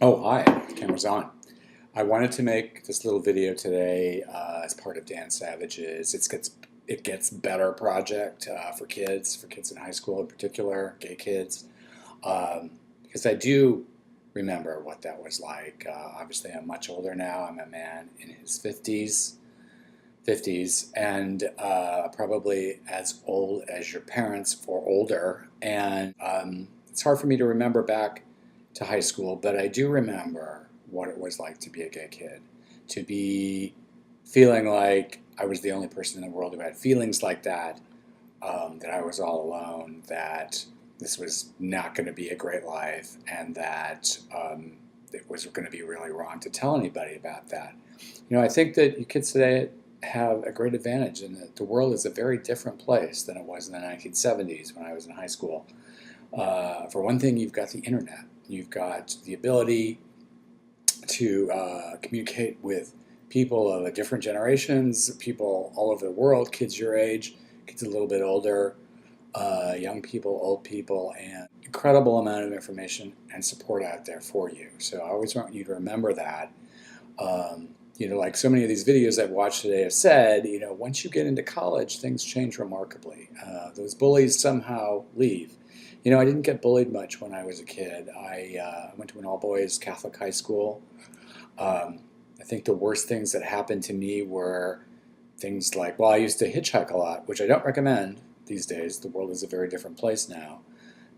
Oh, hi, the camera's on. I wanted to make this little video today as part of Dan Savage's It Gets Better project for kids in high school in particular, gay kids. Because I do remember what that was like. Obviously, I'm much older now. I'm a man in his 50s, and probably as old as your parents or older. And it's hard for me to remember back to high school, but I do remember what it was like to be a gay kid, to be feeling like I was the only person in the world who had feelings like that, that I was all alone, that this was not going to be a great life, and that it was going to be really wrong to tell anybody about that. I think that you kids today have a great advantage in that the world is a very different place than it was in the 1970s when I was in high school. For one thing, you've got the internet. You've got the ability to communicate with people of different generations, people all over the world, kids your age, kids a little bit older, young people, old people, and incredible amount of information and support out there for you. So I always want you to remember that. Like so many of these videos I've watched today have said, once you get into college, things change remarkably. Those bullies somehow leave. I didn't get bullied much when I was a kid. I went to an all-boys Catholic high school. I think the worst things that happened to me were things like, well, I used to hitchhike a lot, which I don't recommend these days. The world is a very different place now.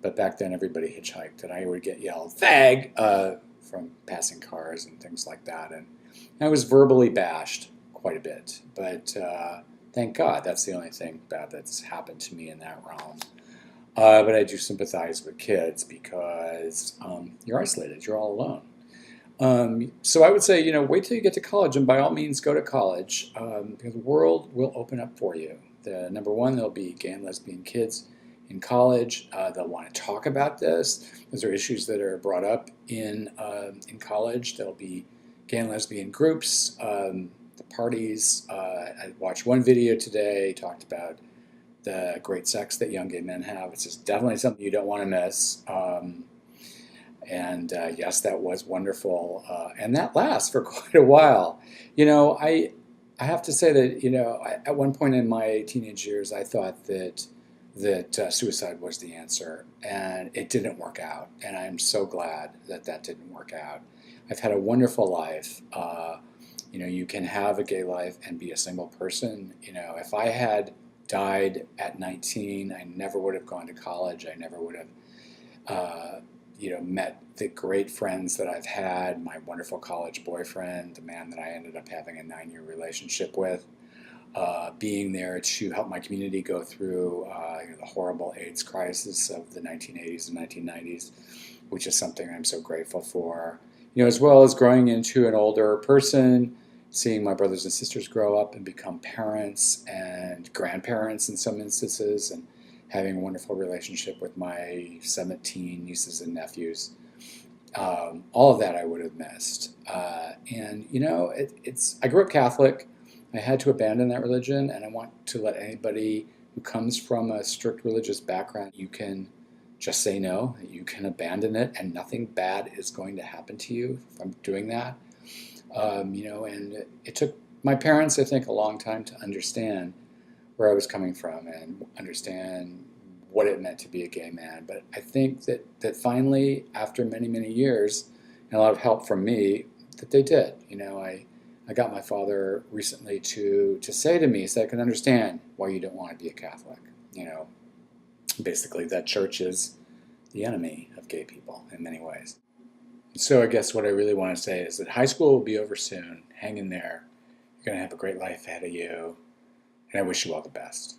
But back then, everybody hitchhiked, and I would get yelled, "Fag!" From passing cars and things like that. And I was verbally bashed quite a bit. But thank God, that's the only thing bad that's happened to me in that realm. But I do sympathize with kids because you're isolated, you're all alone. So I would say, wait till you get to college, and by all means go to college, because the world will open up for you. Number one, there'll be gay and lesbian kids in college. They'll want to talk about this. Those are issues that are brought up in college. There'll be gay and lesbian groups, the parties. I watched one video today, talked about the great sex that young gay men have. It's just definitely something you don't want to miss. Yes, that was wonderful. And that lasts for quite a while. I have to say that, at one point in my teenage years, I thought that suicide was the answer, and it didn't work out. And I'm so glad that that didn't work out. I've had a wonderful life. You can have a gay life and be a single person. If I had died at 19, I never would have gone to college. I never would have, met the great friends that I've had, my wonderful college boyfriend, the man that I ended up having a 9-year relationship with, being there to help my community go through the horrible AIDS crisis of the 1980s and 1990s, which is something I'm so grateful for. As well as growing into an older person, seeing my brothers and sisters grow up and become parents and grandparents in some instances, and having a wonderful relationship with my 17 nieces and nephews. All of that I would have missed. I grew up Catholic. I had to abandon that religion, and I want to let anybody who comes from a strict religious background, you can just say no, you can abandon it, and nothing bad is going to happen to you from doing that. And it took my parents, I think, a long time to understand where I was coming from and understand what it meant to be a gay man. But I think that finally, after many, many years, and a lot of help from me, that they did. I got my father recently to say to me, so I can understand why you don't want to be a Catholic. Basically that church is the enemy of gay people in many ways. So I guess what I really want to say is that high school will be over soon. Hang in there. You're going to have a great life ahead of you. And I wish you all the best.